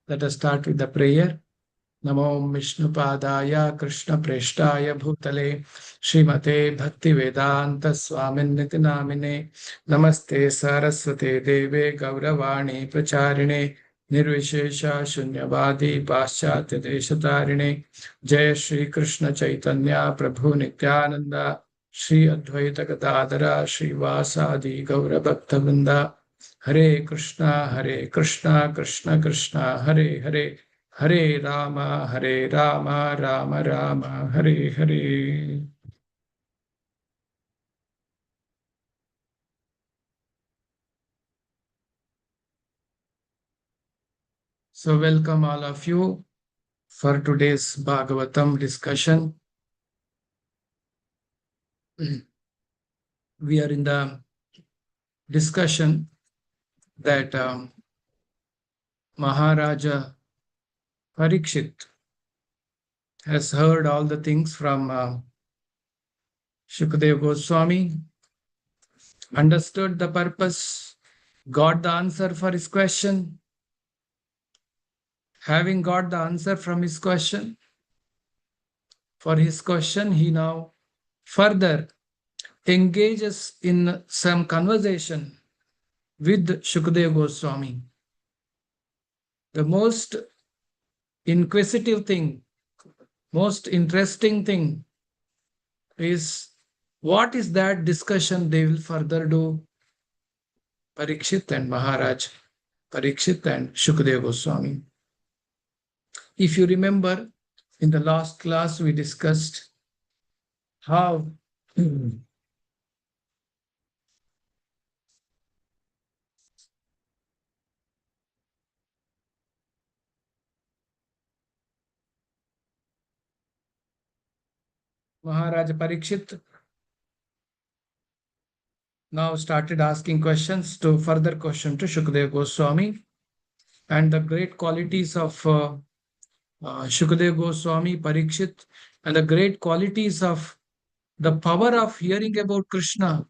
Let us start with the prayer. Namo Vishnupadaya Krishna Preshtaya Bhutale Srimate Bhaktivedanta Swaminiti Namine Namaste Saraswate Deve Gauravani Pracharine Nirvishesha Shunyavadi Paschatya Deshatarine Jaya Shri Krishna Chaitanya Prabhu Nityananda Shri Advaita Gadadara Shri Vasadi Gaura Bhakta Hare Krishna, Krishna Krishna, Hare Hare, Hare Rama, Rama Rama, Hare Hare. So welcome all of you for today's Bhagavatam discussion. We are in the discussion that Maharaja Parikshit has heard all the things from Shukadeva Goswami, understood the purpose, got the answer for his question. Having got the answer from his question, he now further engages in some conversation with Shukadeva Goswami. The most inquisitive thing, most interesting thing is what is that discussion they will further do, Parikshit and Maharaj, Parikshit and Shukadeva Goswami. If you remember, in the last class we discussed how Maharaj Parikshit now started asking questions to further question to Shukadeva Goswami, and the great qualities of Shukadeva Goswami, Parikshit, and the great qualities of the power of hearing about Krishna,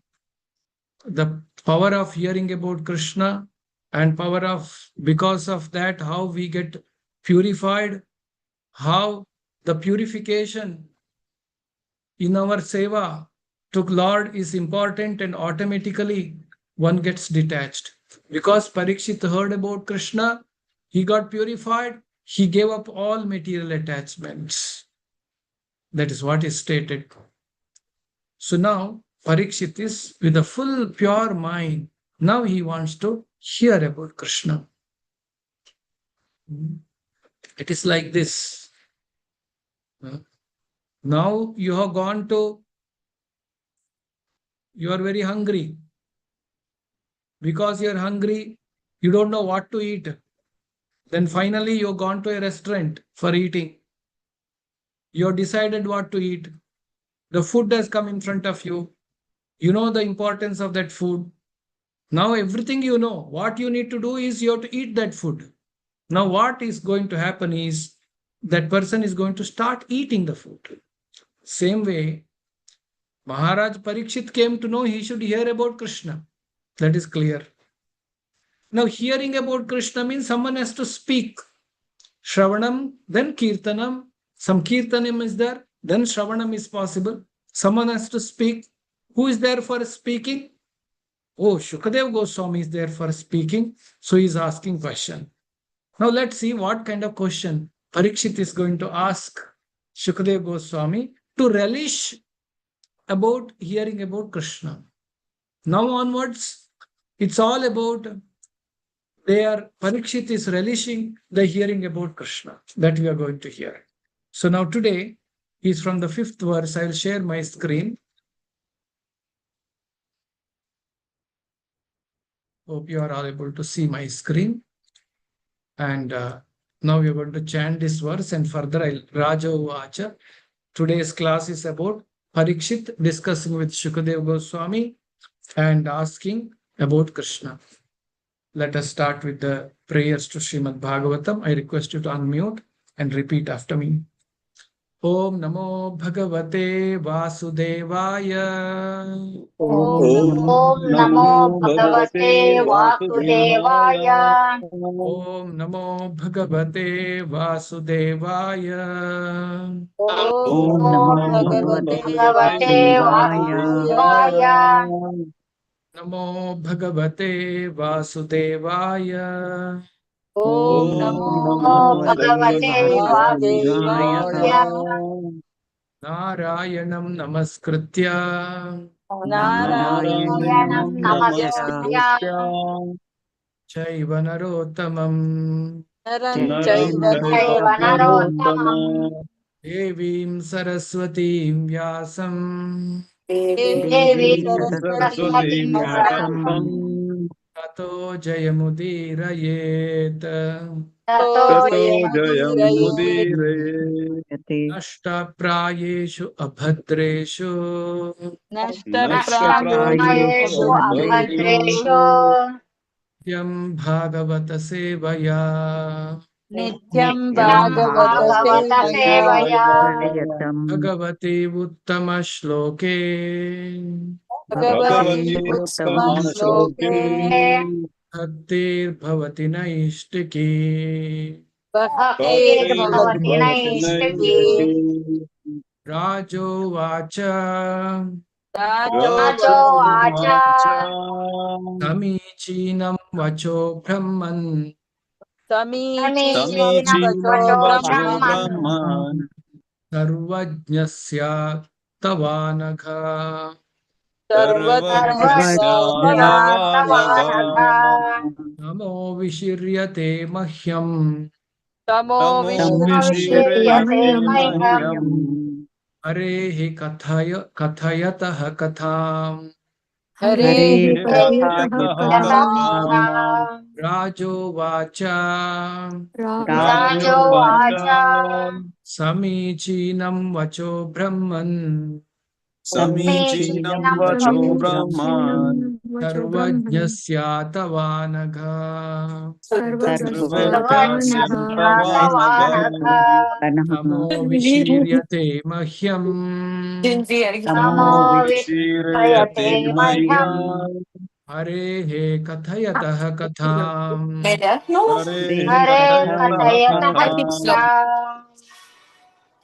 the power of hearing about Krishna, and power of, because of that, how we get purified, how the purification in our seva to Lord is important, and automatically one gets detached. Because Parikshit heard about Krishna, he got purified, he gave up all material attachments. That is what is stated. So now Parikshit is with a full pure mind. Now he wants to hear about Krishna. It is like this. Now you have gone to, you are very hungry. Because you are hungry, you don't know what to eat. Then finally you have gone to a restaurant for eating. You have decided what to eat. The food has come in front of you. You know the importance of that food. Now everything you know, what you need to do is you have to eat that food. Now what is going to happen is that person is going to start eating the food. Same way, Maharaj Parikshit came to know he should hear about Krishna. That is clear. Now hearing about Krishna means someone has to speak. Shravanam, then Kirtanam. Some Kirtanam is there, then Shravanam is possible. Someone has to speak. Who is there for speaking? Oh, Shukadeva Goswami is there for speaking. So he is asking question. Now let's see what kind of question Parikshit is going to ask Shukadeva Goswami to relish about hearing about Krishna. Now onwards, it's all about Parikshit is relishing the hearing about Krishna that we are going to hear. So now today is from the 5th verse. I will share my screen. Hope you are all able to see my screen. And now we are going to chant this verse, and further Raja Uvacha. Today's class is about Parikshit discussing with Shukadeva Goswami and asking about Krishna. Let us start with the prayers to Srimad Bhagavatam. I request you to unmute and repeat after me. Om Namo Bhagavate Vasudevaya. Om Om Namo Namo Bhagavate Bhagavate Vasudevaya. Vasudevaya. Om Namo Bhagavate Vasudevaya. Om Om Namo Namo Bhagavate Bhagavate Vasudevaya. Vasudevaya. Namo Bhagavate Vasudevaya. Om Om Namo Namo Bhagavate Bhagavate Vasudevaya. Vasudevaya. Narayanam Namaskritya Narayanam Narayanam Namaskritya Namaskritya. Chaiva Narottamam Naram Naram Chaiva Chaiva Narottamam Narottamam. Devim Saraswatim Vyasam Devi Devi Saraswati Saraswati Vyasam Vyasam. Tato Jayamudirayet Tato Tato Jayam Jayamudiraye Mudire. Nashtaprayeshu Abhadreshu Nashta Prayeshu Nashtaprayeshu Abhadreshu Abhadreshu. Yam Bhagavata Sevaya Nityam Nityam Bhagavata Bhagavata Sevaya Sevaya. Bhagavate Uttama Shloke Bhagavati Bhagavati Uttama Uttama Shloke Shloke. Bhaktir Bhavati Naishtiki Bhaktir Bhakti Bhavati Bhavati Naistaki Naistaki. Rajo Vacha Rajo Rajo Vacha Vacha. Samichinam Vacho Brahman Samichinam Samichinam Vacho Vacho Brahman Brahman. Sarvajnasya Tavanagha Sarvajnasya Sarvajnasya Tavanaka Tavanagha. Namo Vishiryate Mahyam Tamo Namo Vishiriyate Vishirayate Mahyam Mahyam. Hare Kathayatah Katham Hare Hare Katyataha Katham. Rajo Vacha Rajo Rajo Vacha. Samichinam Vacho Brahman Samichinam Vacho Brahman. Sarvajnasya Tavanagha Sarvajnasya Tavanagha. Namo Vishiryate Mahyam Namo Vishirayate Mahyam Mahyam. Hare Kathayatah Katham. Hare Hare Katyataha Kathayataha Katham. Katham.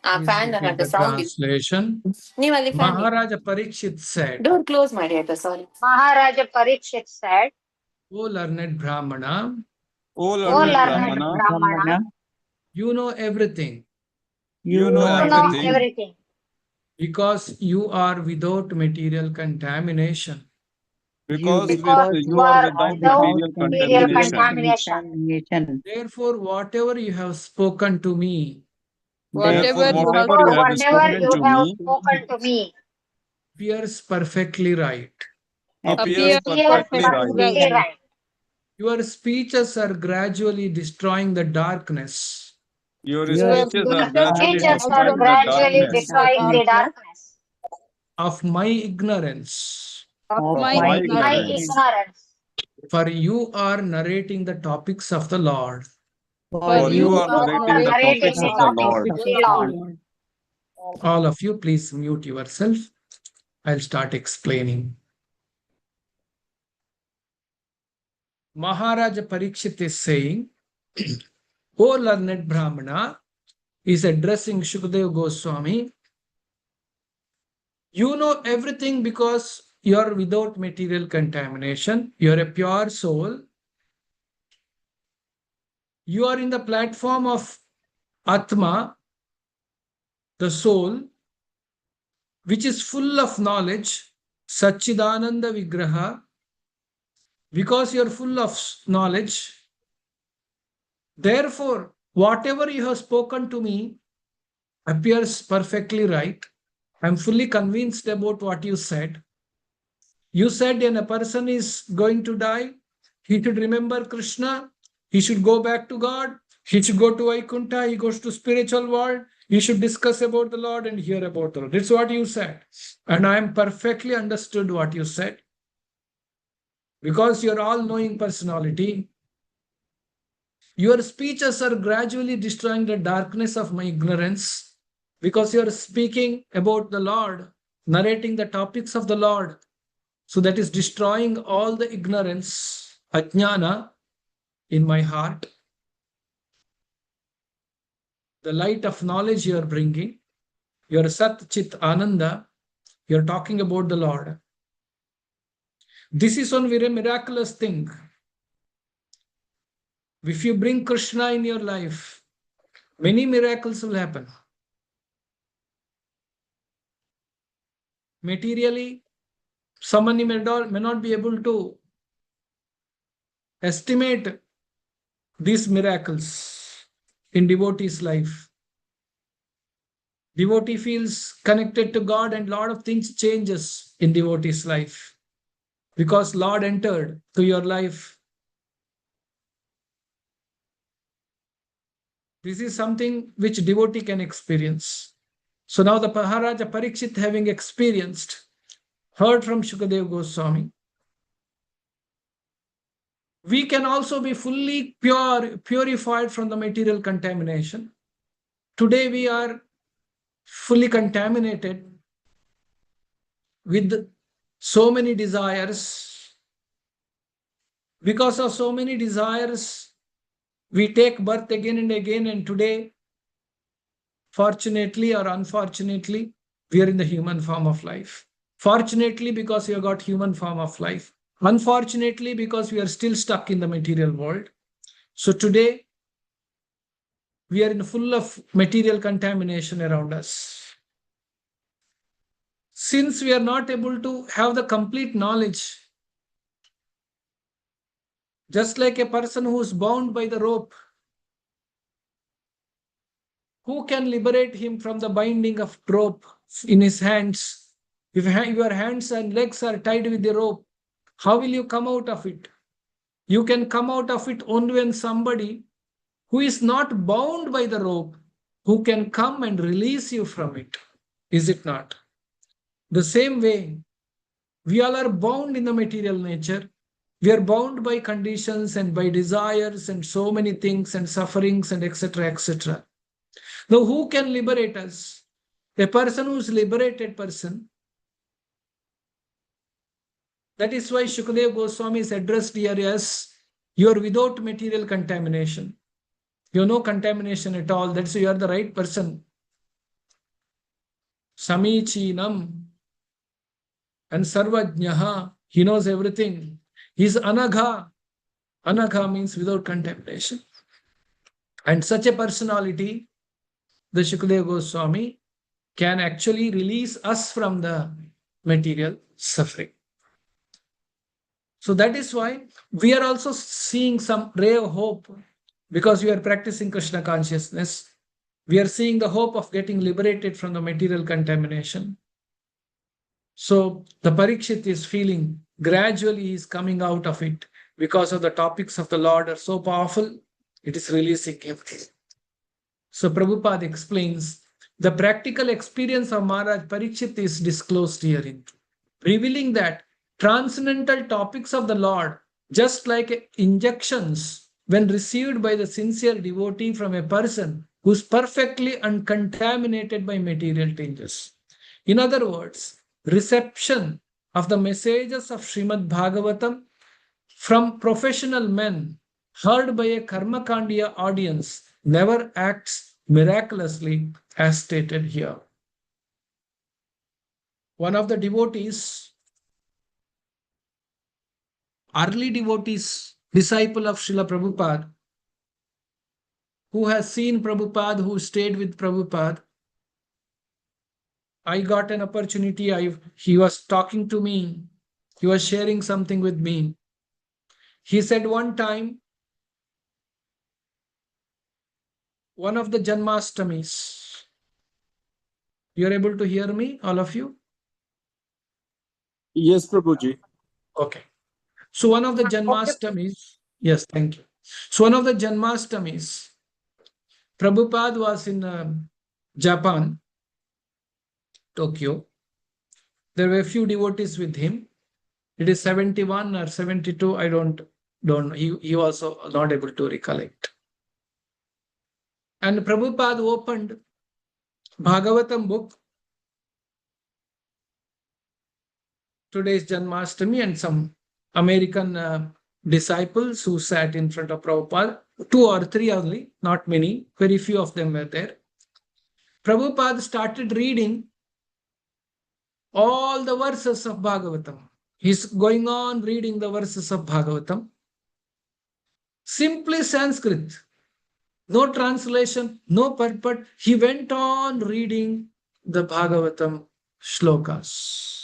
Please repeat the translation. Maharaja Parikshit said, Maharaja Parikshit said, O learned Brahmana, O O learned learned Brahmana, Brahmana, you know everything you know know everything everything because you are without material contamination. because because you you are are without without material material contamination. contamination. Therefore, whatever you have spoken to me Therefore, Whatever you have whatever you spoken have to spoken me to me me appears perfectly right. appears appears perfectly right. perfectly right. Your speeches are gradually destroying the darkness Your Your speeches are speeches are gradually gradually destroying the darkness destroying the darkness of my ignorance. of of my my ignorance. ignorance. For you are narrating the topics of the Lord. For For you you are are narrating the narrating topics the of the topics Lord. of the Lord. All of you, please mute yourself. I'll start explaining. Maharaja Parikshit is saying, O learned Brahmana, is addressing Shukadeva Goswami. You know everything because you are without material contamination. You are a pure soul. You are in the platform of Atma, the soul, which is full of knowledge, Satchidananda Vigraha. Because you are full of knowledge, therefore, whatever you have spoken to me appears perfectly right. I'm fully convinced about what you said. You said when a person is going to die, he should remember Krishna, he should go back to God, he should go to Vaikuntha, he goes to spiritual world, he should discuss about the Lord and hear about the Lord. That's what you said. And I am perfectly understood what you said. Because you're all-knowing personality, your speeches are gradually destroying the darkness of my ignorance. because you are speaking about the Lord, narrating the topics of the Lord. So that is destroying all the ignorance, ajnana, in my heart. The light of knowledge you are bringing, your Sat Chit Ananda, you are talking about the Lord. This is one very miraculous thing. If you bring Krishna in your life, many miracles will happen. Materially, someone may not be able to estimate these miracles in devotee's life. Devotee feels connected to God and a lot of things changes in devotee's life because Lord entered to your life. This is something which devotee can experience. So now the Maharaja Parikshit, having experienced, heard from Shukadev Goswami, we can also be fully purified from the material contamination. Today we are fully contaminated with so many desires. Because of so many desires, we take birth again and again, and today, fortunately or unfortunately, we are in the human form of life. Fortunately, because we have got human form of life. Unfortunately, because we are still stuck in the material world. So today, we are in full of material contamination around us. Since we are not able to have the complete knowledge, just like a person who is bound by the rope, who can liberate him from the binding of rope in his hands? If your hands and legs are tied with the rope, how will you come out of it? You can come out of it only when somebody who is not bound by the rope, who can come and release you from it. Is it not? The same way, we all are bound in the material nature. We are bound by conditions and by desires and so many things and sufferings and etc. etc. Now, who can liberate us? A person who is liberated person. That is why Shukadev Goswami is addressed here as you are without material contamination. You have no contamination at all. That's why you are the right person. Samichinam and Sarvajnaha. He knows everything. He's Anagha. Anagha means without contamination. And such a personality, the Shukadev Goswami, can actually release us from the material suffering. So that is why we are also seeing some ray of hope because we are practicing Krishna consciousness. We are seeing the hope of getting liberated from the material contamination. So the Parikshit is feeling gradually he is coming out of it because of the topics of the Lord are so powerful, it is releasing him. So Prabhupada explains the practical experience of Maharaj Parikshit is disclosed herein, revealing that transcendental topics of the Lord, just like injections, when received by the sincere devotee from a person who is perfectly uncontaminated by material changes. In other words, reception of the messages of Srimad Bhagavatam from professional men heard by a Karmakandiya audience never acts miraculously as stated here. One of the devotees, early devotees, disciple of Srila Prabhupada, who has seen Prabhupada, who stayed with Prabhupada, I got an opportunity. He was talking to me. He was sharing something with me. He said one time, one of the Janmastamis. You are able to hear me, all of you? Yes, Prabhuji. Okay. So one of the Janmastamis, yes, thank you. So one of the Janmastamis, Prabhupada was in Japan, Tokyo. There were a few devotees with him. It is 71 or 72, I don't know. He also not able to recollect. And Prabhupada opened Bhagavatam book. Today's Janmashtami, and some American disciples who sat in front of Prabhupada, 2 or 3 only, not many, very few of them were there. Prabhupada started reading all the verses of Bhagavatam. He's going on reading the verses of Bhagavatam. Simply Sanskrit, no translation, no purport. He went on reading the Bhagavatam shlokas.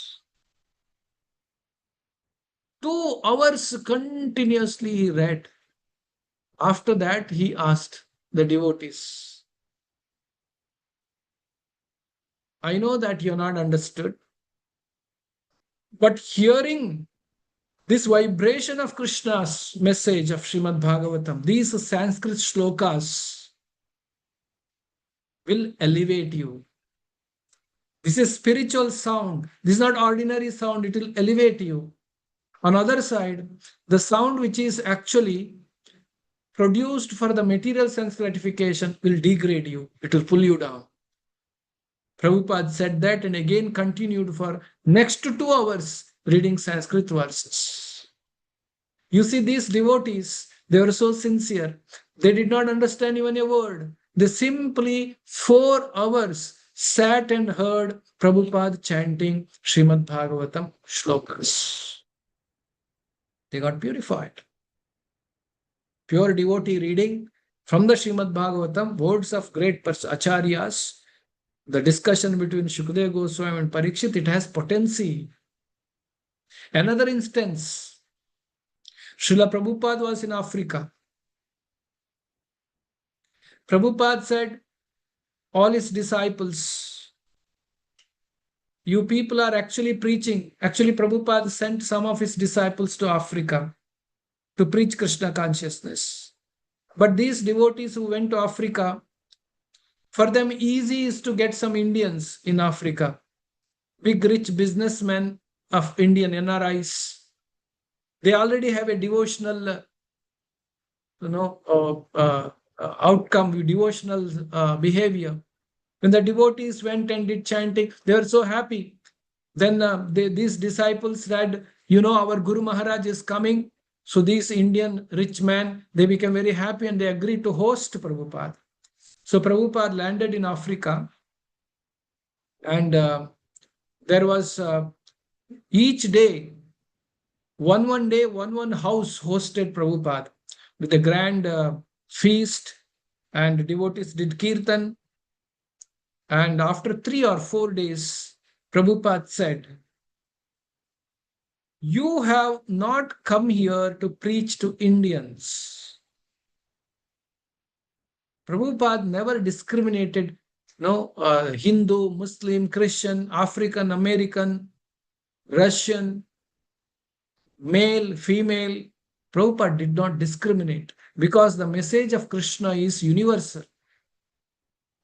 2 hours continuously he read. After that, he asked the devotees, I know that you're not understood, but hearing this vibration of Krishna's message of Srimad Bhagavatam, these Sanskrit shlokas will elevate you. This is spiritual sound. This is not ordinary sound. It will elevate you. On the other side, the sound which is actually produced for the material sense gratification will degrade you. It will pull you down. Prabhupada said that and again continued for next 2 hours reading Sanskrit verses. You see, these devotees, they were so sincere. They did not understand even a word. They simply 4 hours sat and heard Prabhupada chanting Srimad Bhagavatam shlokas. They got purified. Pure devotee reading from the Srimad Bhagavatam, words of great acharyas, the discussion between Shukadeva Goswami and Parikshit, it has potency. Another instance, Srila Prabhupada was in Africa. Prabhupada said, all his disciples, you people are actually preaching. Actually, Prabhupada sent some of his disciples to Africa to preach Krishna consciousness. But these devotees who went to Africa, for them easy is to get some Indians in Africa, big rich businessmen of Indian NRIs. They already have a devotional, outcome, devotional behavior. When the devotees went and did chanting, they were so happy. Then these disciples said, our Guru Maharaj is coming. So these Indian rich men, they became very happy and they agreed to host Prabhupada. So Prabhupada landed in Africa, and there was each day, one day, one house hosted Prabhupada with a grand feast, and devotees did kirtan. And after 3 or 4 days, Prabhupada said, you have not come here to preach to Indians. Prabhupada never discriminated, Hindu, Muslim, Christian, African, American, Russian, male, female. Prabhupada did not discriminate because the message of Krishna is universal.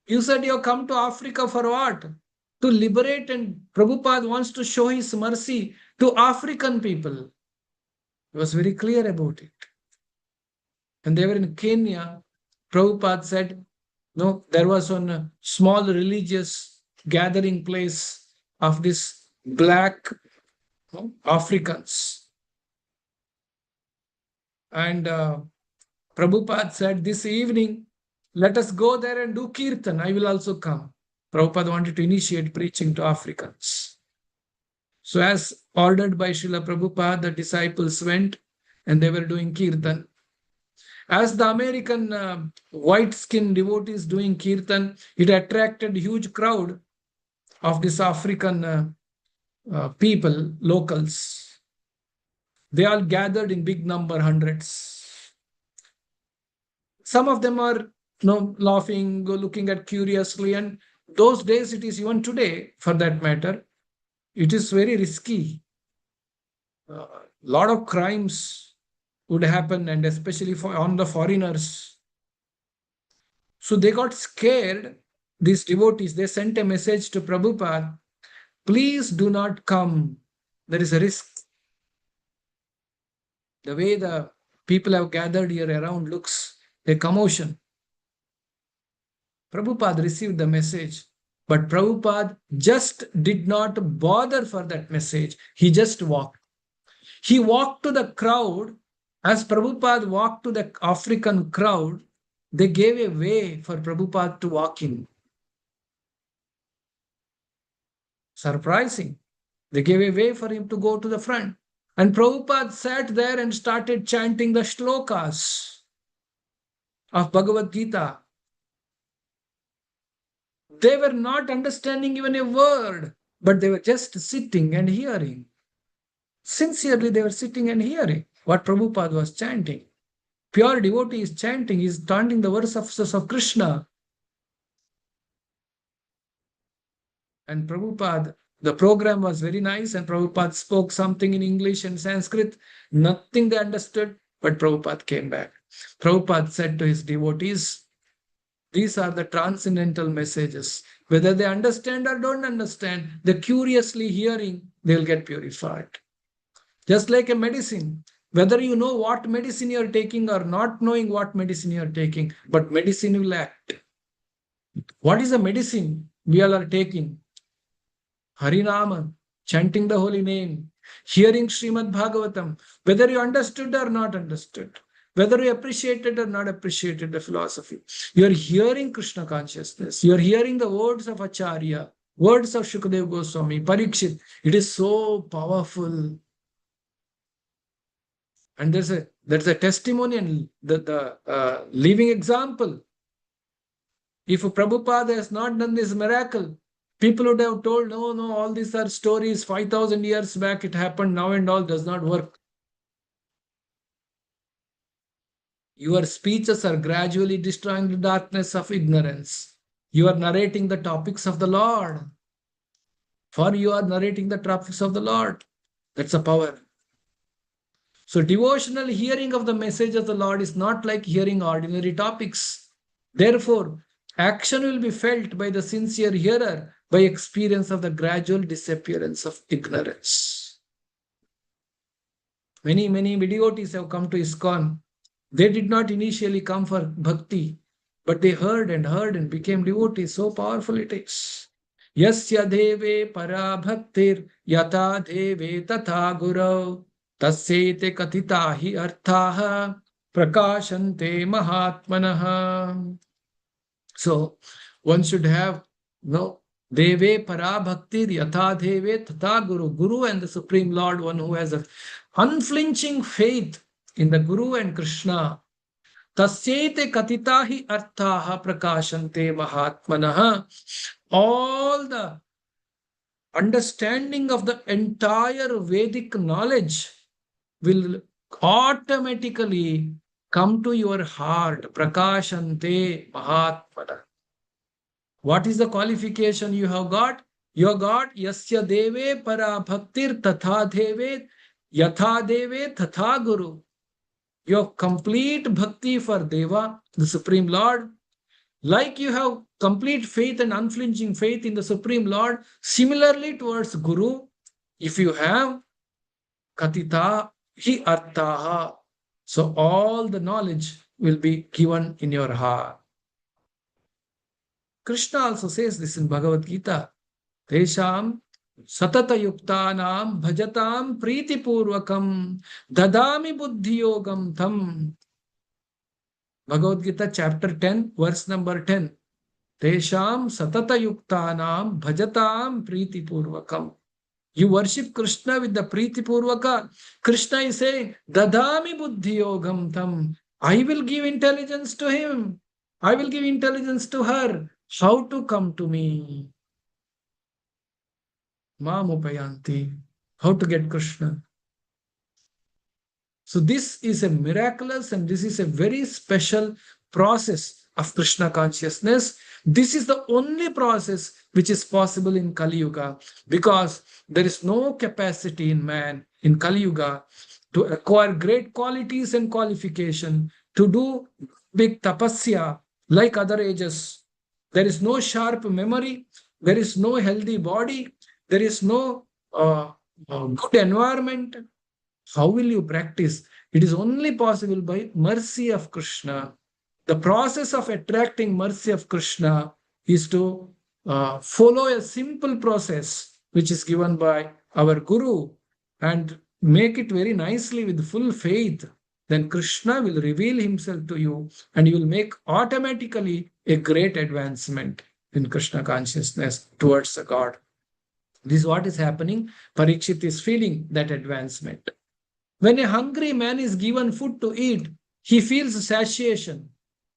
You said you have come to Africa for what? To liberate, and Prabhupada wants to show his mercy to African people. He was very clear about it. When they were in Kenya, Prabhupada said, no, there was one small religious gathering place of these black Africans. And Prabhupada said, this evening, let us go there and do kirtan. I will also come. Prabhupada wanted to initiate preaching to Africans. So as ordered by Srila Prabhupada, the disciples went and they were doing kirtan. As the American white-skinned devotees doing kirtan, it attracted a huge crowd of these African people, locals. They all gathered in big number, hundreds. Some of them are laughing, looking at curiously, and those days, it is even today, for that matter, it is very risky. A lot of crimes would happen, and especially on the foreigners. So they got scared, these devotees. They sent a message to Prabhupada, please do not come. There is a risk. The way the people have gathered here around looks a commotion. Prabhupada received the message. But Prabhupada just did not bother for that message. He just walked. He walked to the crowd. As Prabhupada walked to the African crowd, they gave a way for Prabhupada to walk in. Surprising. They gave a way for him to go to the front. And Prabhupada sat there and started chanting the shlokas of Bhagavad Gita. They were not understanding even a word, but they were just sitting and hearing. Sincerely, they were sitting and hearing what Prabhupada was chanting. Pure devotee is chanting, is chanting the verses of Krishna. And Prabhupada, the program was very nice, and Prabhupada spoke something in English and Sanskrit. Nothing they understood, but Prabhupada came back. Prabhupada said to his devotees, these are the transcendental messages. Whether they understand or don't understand, they're curiously hearing, they'll get purified. Just like a medicine, whether you know what medicine you're taking or not knowing what medicine you're taking, but medicine will act. What is the medicine we all are taking? Harinama, chanting the holy name, hearing Srimad Bhagavatam, whether you understood or not understood, whether you appreciated or not appreciated the philosophy, you are hearing Krishna consciousness, you are hearing the words of Acharya, words of Shukadeva Goswami, Parikshit. It is so powerful. And there's a testimony and the living example. If Prabhupada has not done this miracle, people would have told, no, all these are stories, 5,000 years back it happened, now and all does not work. Your speeches are gradually destroying the darkness of ignorance. You are narrating the topics of the Lord. For you are narrating the topics of the Lord. That's a power. So devotional hearing of the message of the Lord is not like hearing ordinary topics. Therefore, action will be felt by the sincere hearer by experience of the gradual disappearance of ignorance. Many devotees have come to ISKCON. They did not initially come for bhakti, but they heard and became devotees. So powerful it is. Yasya deve para bhaktir yata deve tatha gurav tasyete katita hi arthaha prakashante mahatmanaha. So one should have deve para bhaktir yata deve tatha guru. Guru and the Supreme Lord, one who has an unflinching faith in the Guru and Krishna. Tasyete katitahi arthaha prakashante mahatmanaha. All the understanding of the entire Vedic knowledge will automatically come to your heart. Prakashante mahatmana. What is the qualification you have got? You have got yasya deve para bhaktir tatha deve yatha deve tatha guru. You have complete bhakti for Deva, the Supreme Lord. Like you have complete faith and unflinching faith in the Supreme Lord, similarly towards Guru, if you have katita hi artaha, so all the knowledge will be given in your heart. Krishna also says this in Bhagavad Gita. Tesham satata yuktanam bhajatam priti purvakam dadami buddhi yogam tam. Bhagavad Gita chapter 10 verse number 10. Tesham satata yuktanam bhajatam priti purvakam. You worship Krishna with the priti purvaka. Krishna is saying, dadami buddhi yogam tam. I will give intelligence to him. I will give intelligence to her. How to come to me? Mamupayanti. How to get Krishna? So this is a miraculous and this is a very special process of Krishna consciousness. This is the only process which is possible in Kali Yuga because there is no capacity in man in Kali Yuga to acquire great qualities and qualification, to do big tapasya like other ages. There is no sharp memory, there is no healthy body, there is no good environment. How will you practice? It is only possible by mercy of Krishna. The process of attracting mercy of Krishna is to follow a simple process which is given by our Guru and make it very nicely with full faith, then Krishna will reveal himself to you and you will make automatically a great advancement in Krishna consciousness towards the God. This is what is happening. Parikshit is feeling that advancement. When a hungry man is given food to eat, he feels satiation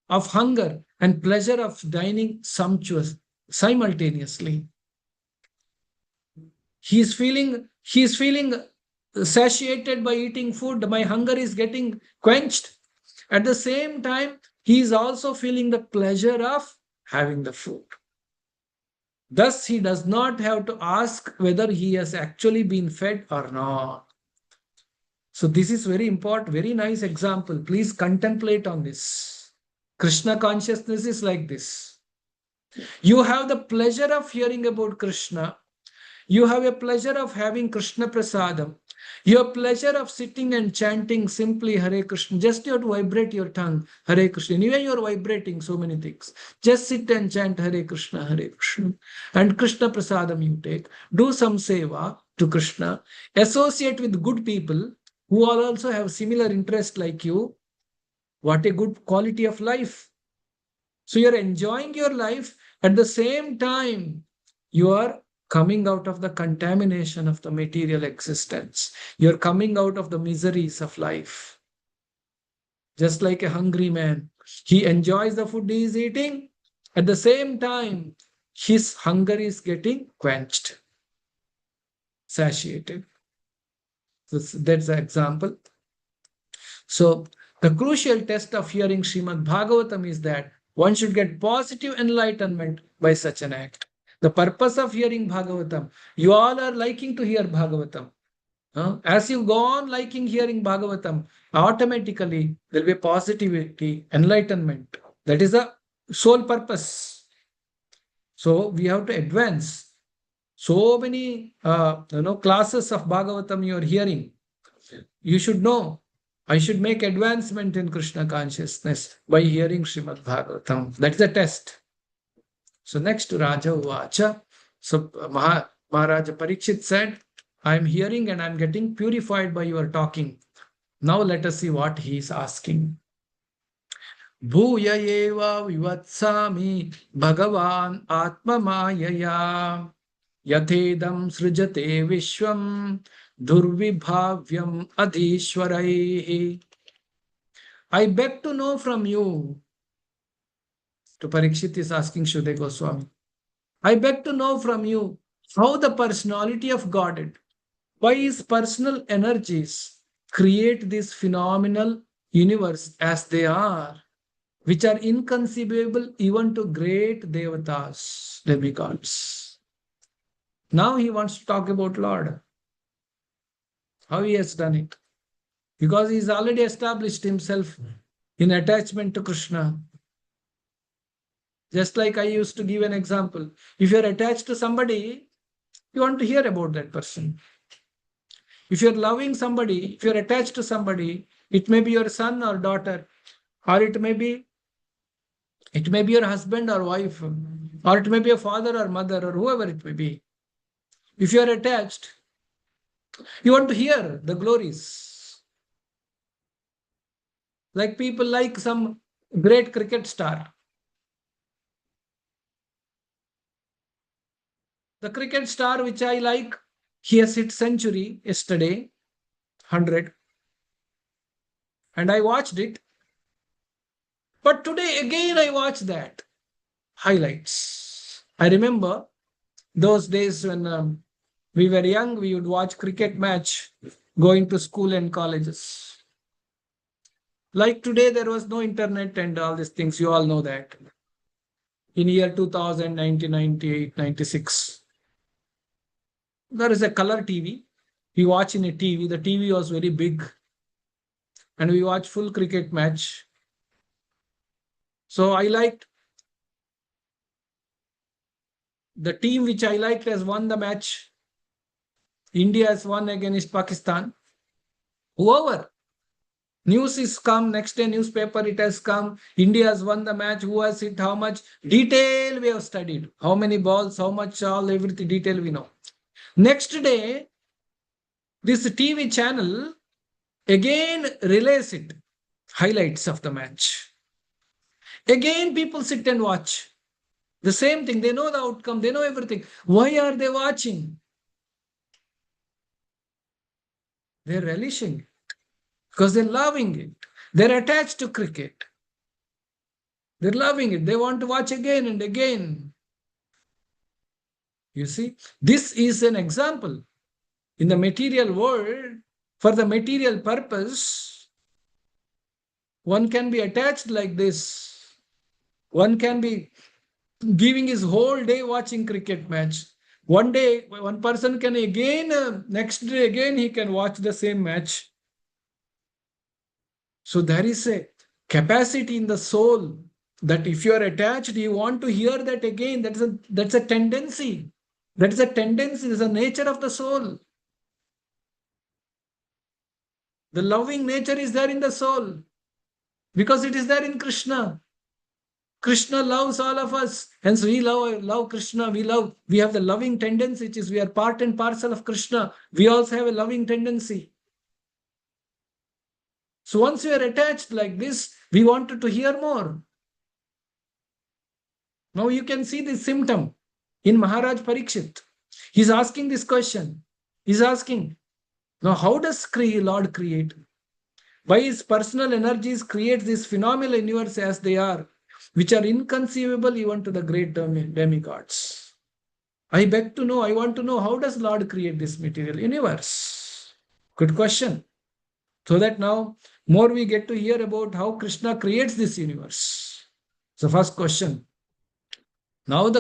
of hunger and pleasure of dining sumptuous simultaneously. He is feeling satiated by eating food. My hunger is getting quenched. At the same time, he is also feeling the pleasure of having the food. Thus, he does not have to ask whether he has actually been fed or not. So this is very important, very nice example. Please contemplate on this. Krishna consciousness is like this. You have the pleasure of hearing about Krishna. You have a pleasure of having Krishna Prasadam. You have pleasure of sitting and chanting simply Hare Krishna. Just you have to vibrate your tongue, Hare Krishna. Anyway, you are vibrating so many things. Just sit and chant Hare Krishna, Hare Krishna. And Krishna Prasadam you take. Do some seva to Krishna. Associate with good people who all also have similar interest like you. What a good quality of life. So you're enjoying your life. At the same time, you are coming out of the contamination of the material existence. You're coming out of the miseries of life. Just like a hungry man, he enjoys the food he is eating. At the same time, his hunger is getting quenched, satiated. So that's the example. So the crucial test of hearing Srimad Bhagavatam is that one should get positive enlightenment by such an act. The purpose of hearing Bhagavatam, you all are liking to hear Bhagavatam. As you go on liking hearing Bhagavatam, automatically there will be positivity, enlightenment. That is the sole purpose. So we have to advance. So many classes of Bhagavatam you are hearing. You should know, I should make advancement in Krishna consciousness by hearing Srimad Bhagavatam. That's the test. So next Raja Uvacha. So Maharaja Parikshit said, I am hearing and I am getting purified by your talking. Now let us see what he is asking. Bhuya eva vivatsami Bhagavan Atma Mayaya Yathedam Srijate Vishwam Durvibhavyam Adhishwarai. I beg to know from you. To Parikshit is asking Shudhe Goswami. I beg to know from you how the personality of Godhead, by his personal energies, create this phenomenal universe as they are, which are inconceivable even to great devatas, demigods. Now he wants to talk about Lord. How he has done it. Because he's already established himself in attachment to Krishna. Just like I used to give an example. If you're attached to somebody, you want to hear about that person. If you're loving somebody, if you're attached to somebody, it may be your son or daughter, or it may be your husband or wife, or it may be a father or mother or whoever it may be. If you're attached, you want to hear the glories. Like people like some great cricket star. The cricket star which I like, he has hit century yesterday, 100. And I watched it. But today again I watched that. Highlights. I remember those days when we were young, we would watch cricket match going to school and colleges. Like today, there was no internet and all these things. You all know that. In year 2000, 1998, 96. There is a color TV. We watch in a TV. The TV was very big. And we watch full cricket match. So I liked the team which I liked has won the match. India has won against Pakistan. Whoever. News is come, next day newspaper it has come. India has won the match, who has hit how much? Detail we have studied. How many balls, how much, all everything detail we know. Next day, this TV channel again relays it, highlights of the match. Again, people sit and watch. The same thing, they know the outcome, they know everything. Why are they watching? They're relishing it because they're loving it. They're attached to cricket. They're loving it. They want to watch again and again. You see, this is an example. In the material world, for the material purpose, one can be attached like this. One can be giving his whole day watching cricket match. One day, one person can again, next day again, he can watch the same match. So there is a capacity in the soul that if you are attached, you want to hear that again. That's a tendency. That is a tendency. It's the nature of the soul. The loving nature is there in the soul because it is there in Krishna. Krishna loves all of us. Hence we love Krishna. We have the loving tendency, which is we are part and parcel of Krishna. We also have a loving tendency. So once we are attached like this, we wanted to hear more. Now you can see this symptom in Maharaj Parikshit. He's asking this question. He's asking, now how does Lord create? By his personal energies create this phenomenal universe as they are, which are inconceivable even to the great demigods. I beg to know, I want to know, how does Lord create this material universe? Good question. So that now more we get to hear about how Krishna creates this universe. So first question. Now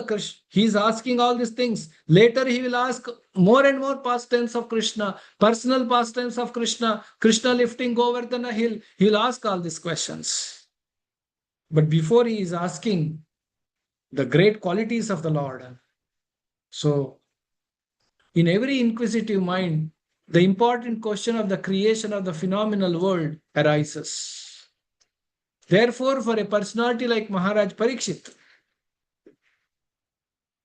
he is asking all these things. Later he will ask more and more pastimes of Krishna, personal pastimes of Krishna, Krishna lifting Govardhana hill. He will ask all these questions. But before he is asking the great qualities of the Lord. So in every inquisitive mind, the important question of the creation of the phenomenal world arises. Therefore, for a personality like Maharaj Parikshit,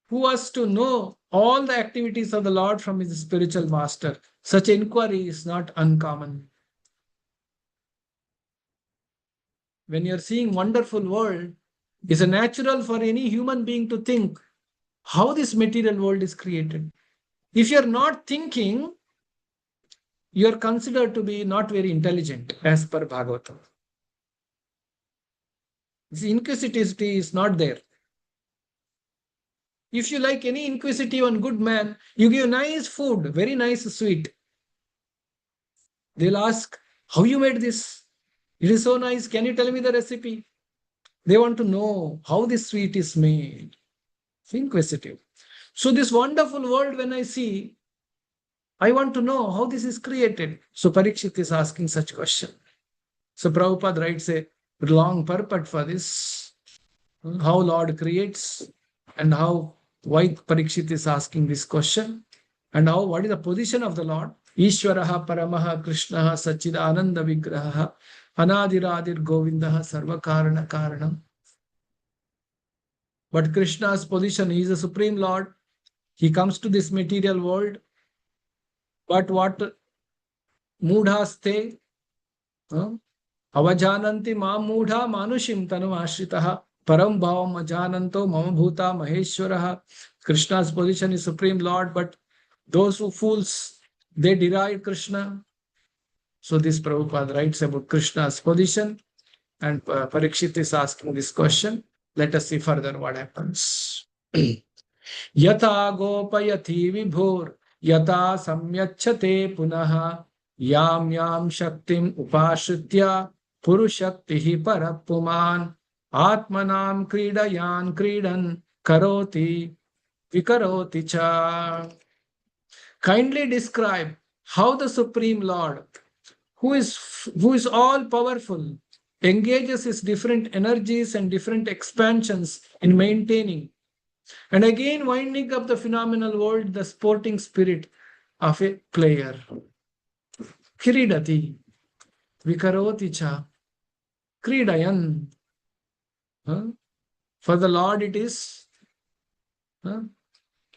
who was to know all the activities of the Lord from his spiritual master, such inquiry is not uncommon. When you're seeing wonderful world, it's natural for any human being to think how this material world is created. If you're not thinking, you're considered to be not very intelligent as per Bhagavatam. The inquisitivity is not there. If you like any inquisitive and good man, you give nice food, very nice sweet. They'll ask, how you made this? It is so nice. Can you tell me the recipe? They want to know how this sweet is made. It's inquisitive. So this wonderful world, when I see, I want to know how this is created. So Parikshit is asking such question. So Prabhupada writes a long purport for this. How Lord creates and why Parikshit is asking this question and what is the position of the Lord. Ishwaraha Paramaha Krishnaha Sachidananda Vigraha Anadiradir Govindaha Sarvakarana Karanam. But Krishna's position, he is the Supreme Lord. He comes to this material world. But what mudhaste? Avajananti ma mudha manushim tanum ashritaha param bhavam ajananto mama bhuta maheshwaraha. Krishna's position is Supreme Lord, but those who fools, they derive Krishna. So this Prabhupada writes about Krishna's position, and Parikshit is asking this question. Let us see further what happens. Yata gopayati vibhur yata samyachate punaha yam yam shaktim upashritya purushaktihi parapuman atmanam kridayan kridan karoti vikaroti cha. Kindly describe how the Supreme Lord, who is all powerful, engages his different energies and different expansions in maintaining and again winding up the phenomenal world, the sporting spirit of a player. Kiridati. Vikaroti cha. Kridayan. For the Lord it is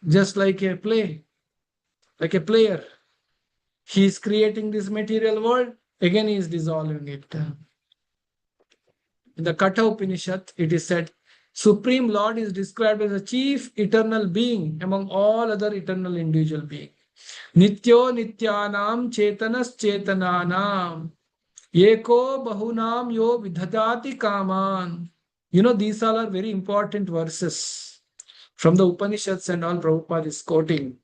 just like a play, like a player. He is creating this material world, again he is dissolving it. In the Katha Upanishad, it is said, Supreme Lord is described as a chief eternal being among all other eternal individual beings. Nityo nityanam chetanas chetananam eko bahunam yo vidhadati kaman. These all are very important verses from the Upanishads and all Prabhupada is quoting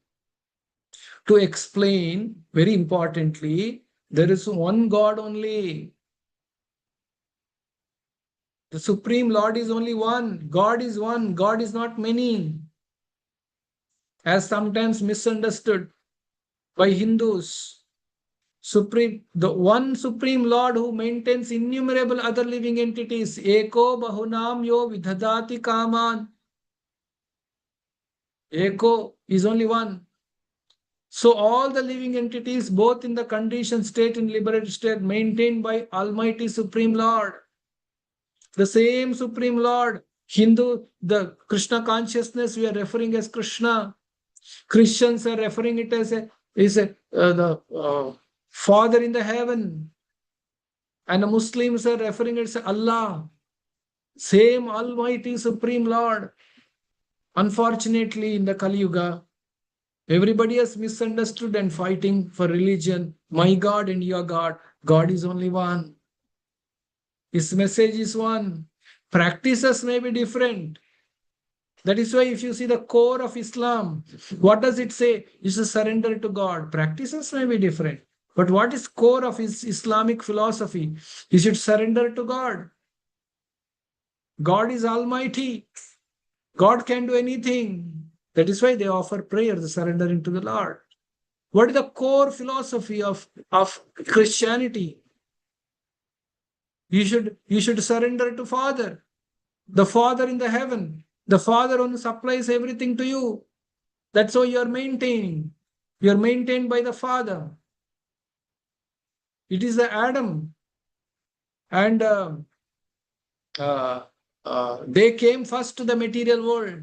to explain very importantly, there is one God only. The Supreme Lord is only one. God is one. God is not many. As sometimes misunderstood by Hindus. The one Supreme Lord who maintains innumerable other living entities. Eko bahunam yo vidhadati kaman. Eko is only one. So all the living entities, both in the conditioned state and liberated state, maintained by Almighty Supreme Lord. The same Supreme Lord. Hindu, the Krishna consciousness, we are referring as Krishna. Christians are referring it as the Father in the heaven. And the Muslims are referring it as Allah. Same Almighty Supreme Lord. Unfortunately, in the Kali Yuga, everybody has misunderstood and fighting for religion. My God and your God. God is only one. His message is one. Practices may be different. That is why if you see the core of Islam, what does it say? Is to surrender to God. Practices may be different. But what is core of his Islamic philosophy? You should surrender to God. God is almighty. God can do anything. That is why they offer prayer, the surrendering to the Lord. What is the core philosophy of Christianity? You should surrender to Father, the Father in the heaven, the Father who supplies everything to you. That's how you are maintaining. You are maintained by the Father. It is the Adam, and they came first to the material world.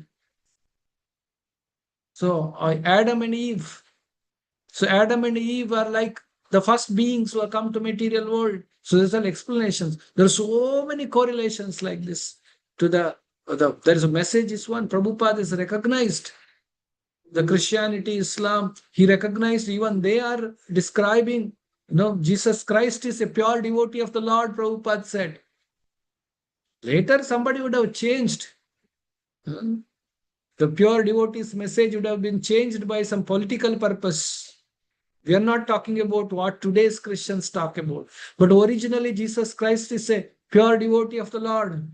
So Adam and Eve. So Adam and Eve are like the first beings who have come to material world. So there's all explanations. There are so many correlations like this to there is a message is one. Prabhupada is recognized. The Christianity, Islam, he recognized even they are describing, Jesus Christ is a pure devotee of the Lord, Prabhupada said. Later somebody would have changed. The pure devotee's message would have been changed by some political purpose. We are not talking about what today's Christians talk about. But originally, Jesus Christ is a pure devotee of the Lord.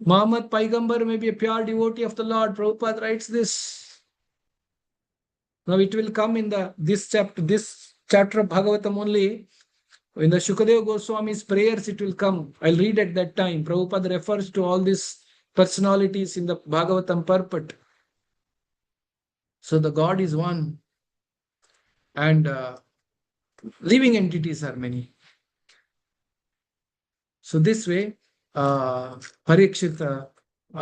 Muhammad Paigambar may be a pure devotee of the Lord. Prabhupada writes this. Now it will come in this chapter of Bhagavatam only. In the Shukadeva Goswami's prayers, it will come. I'll read at that time. Prabhupada refers to all these personalities in the Bhagavatam purport. So the God is one. And living entities are many. So this way, Parikshit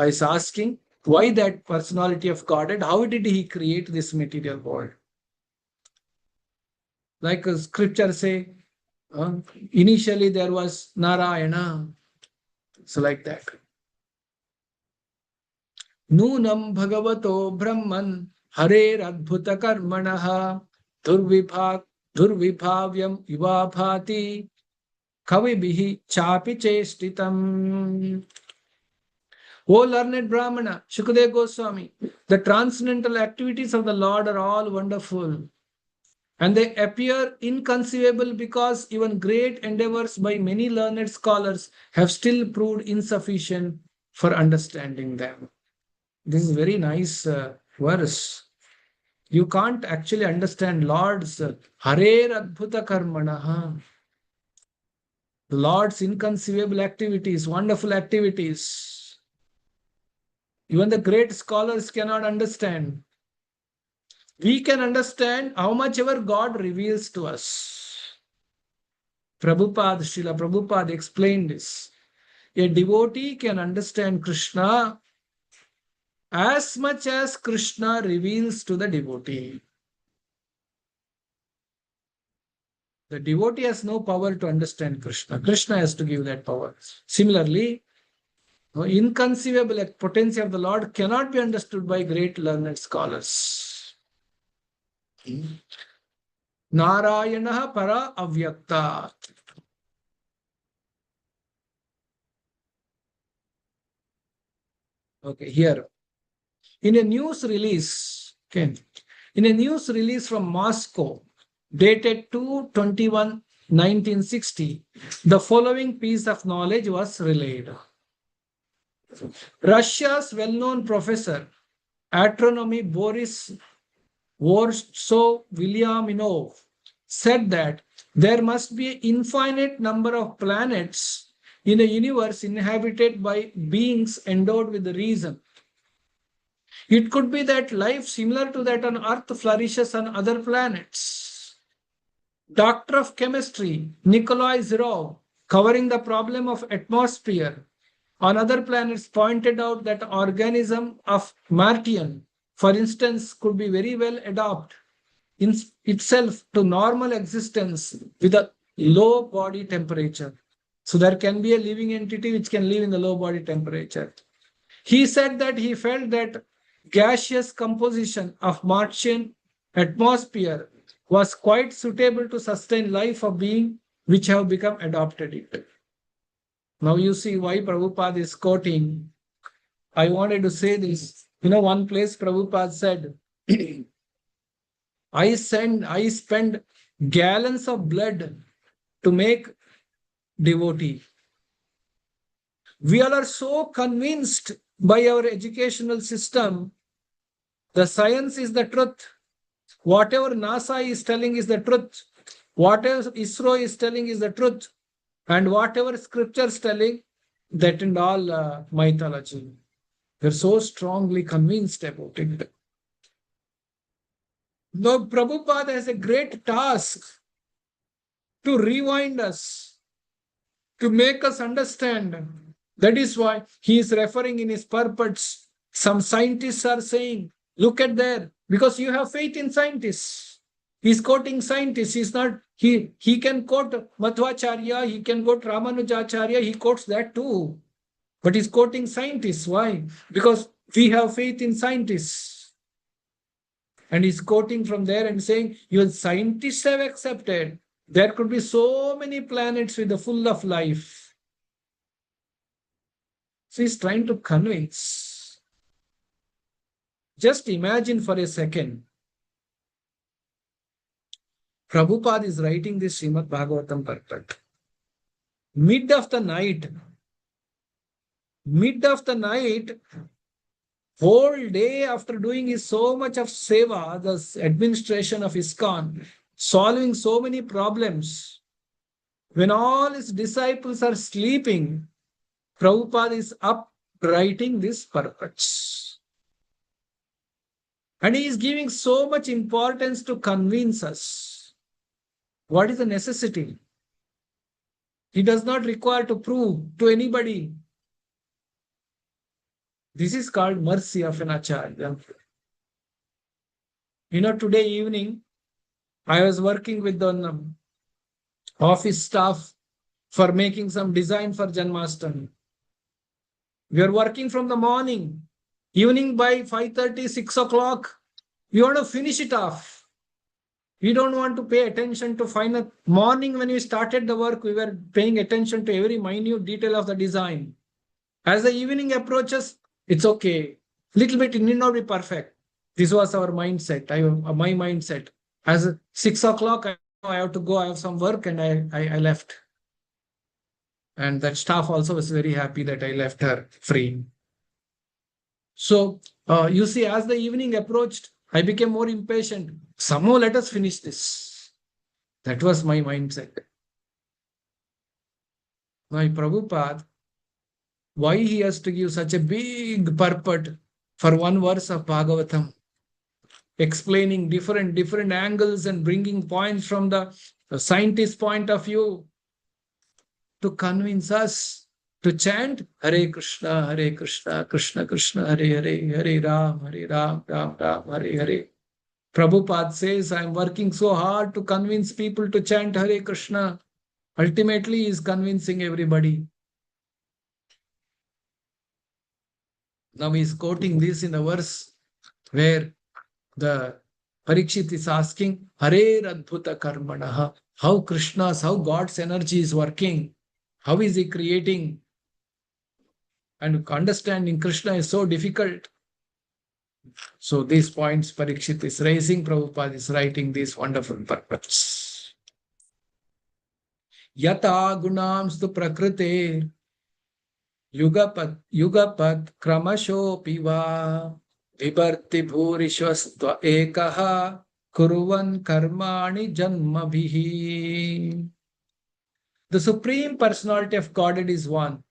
is asking, why that personality of Godhead? How did he create this material world? Like scripture say, initially there was Narayana. So like that. Nunam Bhagavato Brahman Harer Adbhuta Karmanaha Durvibhavyam Ivabhati Kavibihi Chapi Chestitam. O learned Brahmana, Shukadeva Goswami, the transcendental activities of the Lord are all wonderful. And they appear inconceivable because even great endeavors by many learned scholars have still proved insufficient for understanding them. This is very nice verse. You can't actually understand Lord's Harer Adbhuta Karmanaha. The Lord's inconceivable activities, wonderful activities. Even the great scholars cannot understand. We can understand how much ever God reveals to us. Srila Prabhupada explained this. A devotee can understand Krishna as much as Krishna reveals to the devotee. The devotee has no power to understand Krishna. Krishna has to give that power. Similarly, inconceivable potency of the Lord cannot be understood by great learned scholars. Narayana para avyakta. Okay, here. In a news release, from Moscow, dated 2/21/1960, the following piece of knowledge was relayed. Russia's well-known professor, astronomy Boris Williaminov, said that there must be an infinite number of planets in a universe inhabited by beings endowed with reason. It could be that life similar to that on Earth flourishes on other planets. Doctor of Chemistry Nikolai Zirov, covering the problem of atmosphere on other planets, pointed out that organism of Martian, for instance, could be very well adapt in itself to normal existence with a low body temperature. So there can be a living entity which can live in the low body temperature. He said that he felt that gaseous composition of Martian atmosphere was quite suitable to sustain life of beings which have become adopted it. Now you see why Prabhupada is quoting. I wanted to say this. One place Prabhupada said, I spend gallons of blood to make devotee. We all are so convinced by our educational system. The science is the truth. Whatever NASA is telling is the truth. Whatever ISRO is telling is the truth. And whatever scripture is telling, that and all mythology. They're so strongly convinced about it. Now, Prabhupada has a great task to rewind us, to make us understand. That is why he is referring in his purports. Some scientists are saying, look at there, because you have faith in scientists. He's quoting scientists. He's not, he can quote Madhvacharya, he can quote Ramanujacharya, he quotes that too. But he's quoting scientists. Why? Because we have faith in scientists. And he's quoting from there and saying, even scientists have accepted there could be so many planets with the full of life. So he's trying to convince. Just imagine for a second. Prabhupada is writing this Srimad Bhagavatam purport. Mid of the night, whole day after doing so much of seva, the administration of ISKCON, solving so many problems, when all his disciples are sleeping, Prabhupada is up writing these purports. And he is giving so much importance to convince us. What is the necessity? He does not require to prove to anybody. This is called mercy of an Acharya. Today evening, I was working with the office staff for making some design for Janmashtami. We are working from the morning. Evening by 5:30, 6 o'clock, we want to finish it off. We don't want to pay attention to final. Morning when we started the work, we were paying attention to every minute detail of the design. As the evening approaches, it's okay. Little bit, it need not be perfect. This was our mindset, my mindset. As 6 o'clock, I have to go, I have some work, and I left. And that staff also was very happy that I left her free. So, you see, as the evening approached, I became more impatient. Somehow let us finish this. That was my mindset. My Prabhupada, why he has to give such a big purport for one verse of Bhagavatam, explaining different angles and bringing points from the scientist point of view, to convince us to chant Hare Krishna, Krishna Krishna, Hare Hare, Hare Ram, Ram Ram, Hare Hare. Prabhupada says, I am working so hard to convince people to chant Hare Krishna. Ultimately, he is convincing everybody. Now he is quoting this in the verse where the Parikshit is asking, Hare Adbhuta Karmanaha, how Krishna's, how God's energy is working, how is he creating? And understanding Krishna is so difficult. So these points Parikshit is raising, Prabhupada is writing these wonderful purports. Yata gunamstu prakrite yugapat kramasho piva vibarti bhurishvastva ekaha kuruvan karmani janmabhihi. The Supreme Personality of Godhead is one.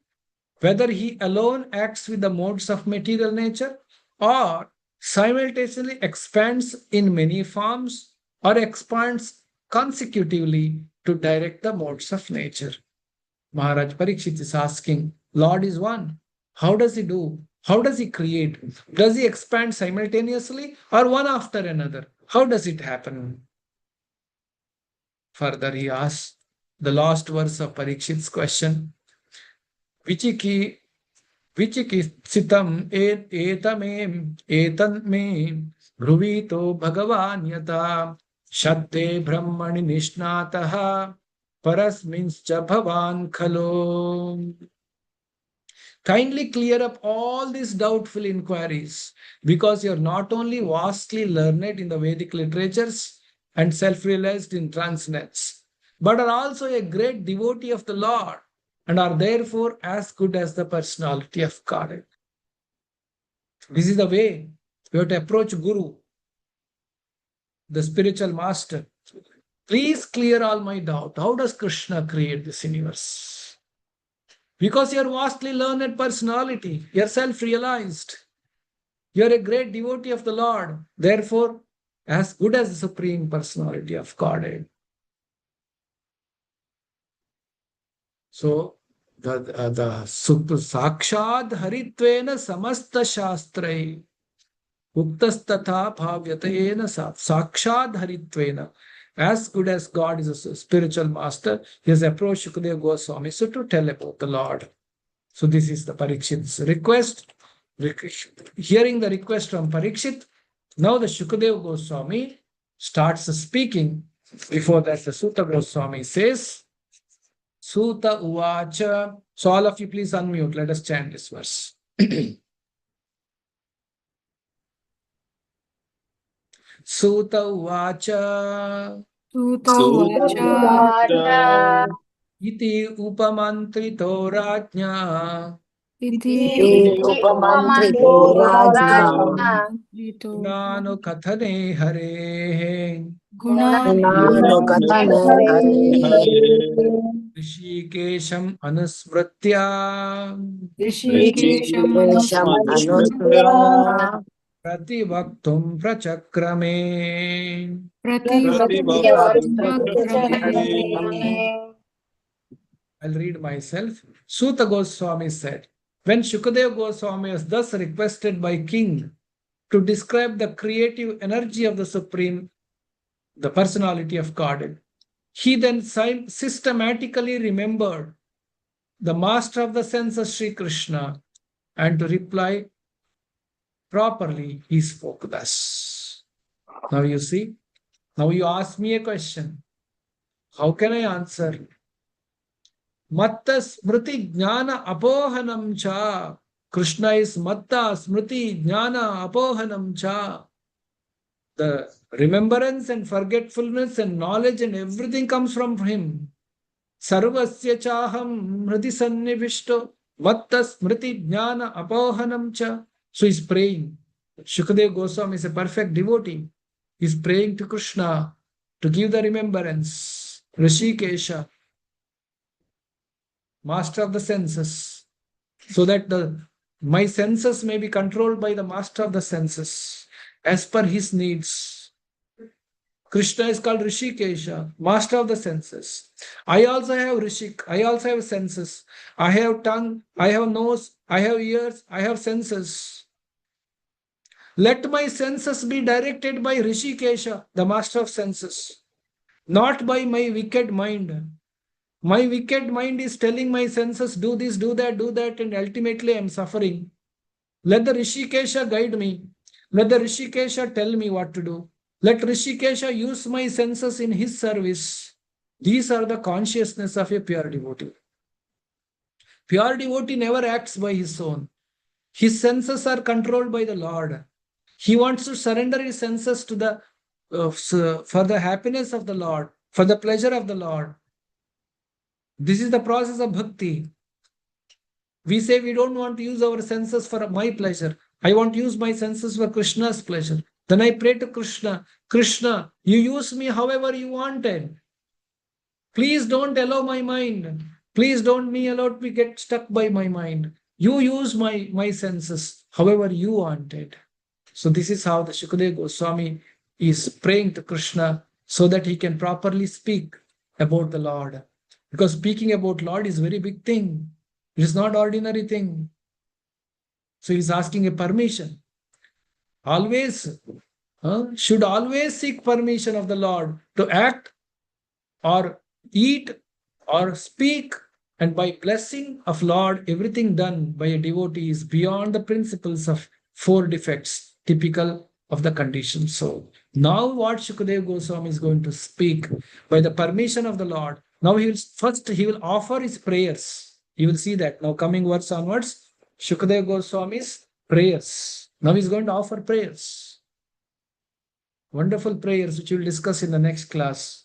Whether he alone acts with the modes of material nature or simultaneously expands in many forms or expands consecutively to direct the modes of nature. Maharaj Parikshit is asking, Lord is one. How does he do? How does he create? Does he expand simultaneously or one after another? How does it happen? Further, he asks the last verse of Parikshit's question, Vichiki Vichikisitam etan me bruvito bhagavan yata shatte brahmani nishnataha parasminscha bhavan khalo. Kindly clear up all these doubtful inquiries, because you're not only vastly learned in the Vedic literatures and self-realized in transcendence, but are also a great devotee of the Lord and are therefore as good as the personality of God. This is the way you have to approach Guru, the spiritual master. Please clear all my doubt. How does Krishna create this universe? Because you're vastly learned personality, you're self-realized, you're a great devotee of the Lord, therefore as good as the Supreme Personality of Godhead. So the Sakshad Haritvena Samasta Shastrai Uktastatha Bhavyatayena Sakshad Haritvena. As good as God is a spiritual master, he has approached Shukadeva Goswami so to tell about the Lord. So this is the Parikshit's request. Hearing the request from Parikshit, now the Shukadeva Goswami starts speaking. Before that, the Sutta Goswami says, Sutta Uvacha. So all of you please unmute. Let us chant this verse. Sutta Uvacha. Sutta Iti upamantrito rajna. Iti upamantrito rajna Gunano kathane hare. gunano Rishikesham anusmritya. Rishikesham Anusmritya Prativaktum prachakrame. Prativaktam Prachakrame. I'll read myself. Sutta Goswami said, when Shukadeva Goswami was thus requested by king to describe the creative energy of the Supreme, the personality of Godhead, he then systematically remembered the master of the senses, Sri Krishna, and to reply properly, he spoke thus. Now you see, now you ask me a question. How can I answer? Matta smriti jnana apohanam cha. Krishna is matta smriti jnana apohanam cha. The remembrance and forgetfulness and knowledge and everything comes from him. Sarvasya chaham mriti sannivishto matta smriti jnana apohanam cha. So he's praying. Shukadeva Goswami is a perfect devotee. He's praying to Krishna to give the remembrance. Rishikesha, master of the senses, so that my senses may be controlled by the master of the senses as per his needs. Krishna is called Rishikesha, master of the senses. I also have Rishik, I also have senses. I have tongue, I have nose, I have ears, I have senses. Let my senses be directed by Rishikesha, the master of senses, not by my wicked mind. My wicked mind is telling my senses, do this, do that, and ultimately I am suffering. Let the Rishikesha guide me. Let the Rishikesha tell me what to do. Let Rishikesha use my senses in his service. These are the consciousness of a pure devotee. Pure devotee never acts by his own. His senses are controlled by the Lord. He wants to surrender his senses to the for the happiness of the Lord, for the pleasure of the Lord. This is the process of bhakti. We say we don't want to use our senses for my pleasure. I want to use my senses for Krishna's pleasure. Then I pray to Krishna, Krishna, you use me however you wanted. Please don't allow my mind. Please don't me allow me get stuck by my mind. You use my senses however you wanted. So this is how the Shukadeva Goswami is praying to Krishna so that he can properly speak about the Lord. Because speaking about Lord is a very big thing. It is not ordinary thing. So he is asking a permission. Always, should always seek permission of the Lord to act or eat or speak. And by blessing of Lord, everything done by a devotee is beyond the principles of four defects typical of the conditioned soul. Now what Shukadeva Goswami is going to speak by the permission of the Lord. Now he will offer his prayers. You will see that now coming verse onwards, Shukadeva Goswami's prayers. Now he's going to offer prayers. Wonderful prayers which we will discuss in the next class.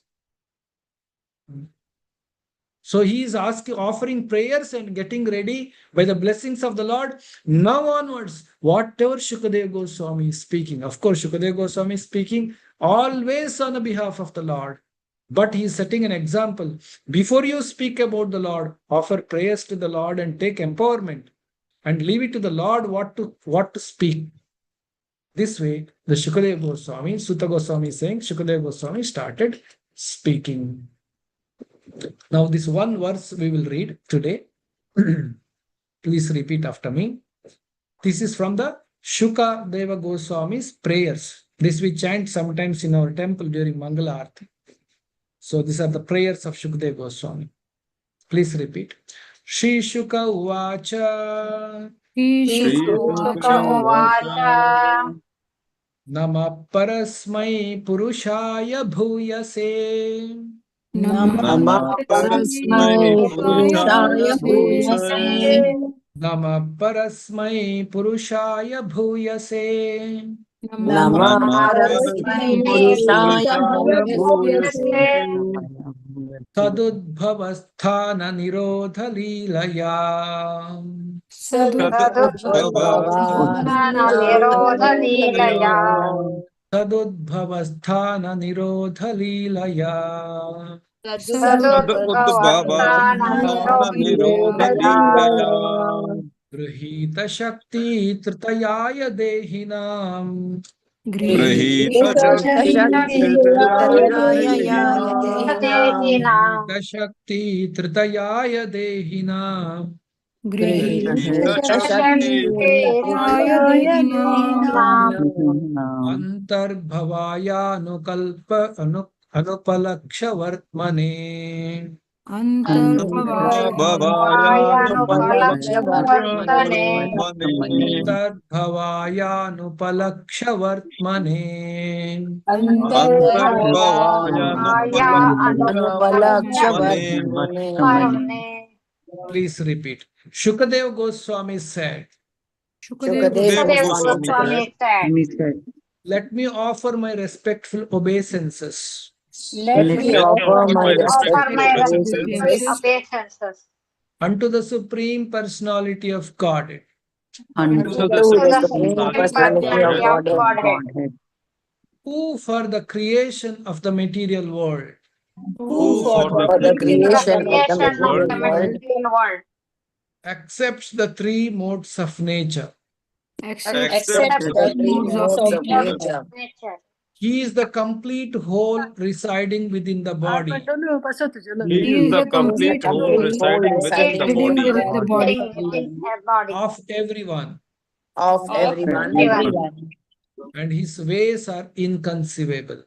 So he is offering prayers and getting ready by the blessings of the Lord. Now onwards, whatever Shukadeva Goswami is speaking, of course, Shukadeva Goswami is speaking always on the behalf of the Lord. But he is setting an example. Before you speak about the Lord, offer prayers to the Lord and take empowerment and leave it to the Lord what to speak. This way, the Shukadeva Goswami, Sutta Goswami is saying, Shukadeva Goswami started speaking. Now, this one verse we will read today. Please repeat after me. This is from the Shukadeva Goswami's prayers. This we chant sometimes in our temple during Mangala Arati. So these are the prayers of Shukadeva Goswami. Please repeat. Shri Shuka Uvacha Nama Parasmai Purushaya Bhuyase Namah Parasmai Purushaya Bhuyase. Nama Parasmai Purushaya Bhuyase Namah Parasmai Purushaya Bhuyase. Tadudbhavasthana Nirodha Leelaya Tadudbhavasthana Nirodha Leelaya Grihita Shakti Tritayaya Dehinam Grihita Shakti Tritayaya Dehinam Antarbhavaya Anupalaksha Vartmane Antarbhavayanupalaksha Vartmane Please repeat. Shukadeva Goswami said, let me offer my respectful obeisances Let me offer my respectful obeisances unto the Supreme Personality of Godhead, unto the Supreme Personality of Godhead, who for the creation of the material world who for the creation of the material world accepts the three modes of nature, accepts the three modes of nature, He is the complete whole residing within the body. He is the complete whole residing within the body in a body of everyone, of of everyone, everyone. and his ways are inconceivable.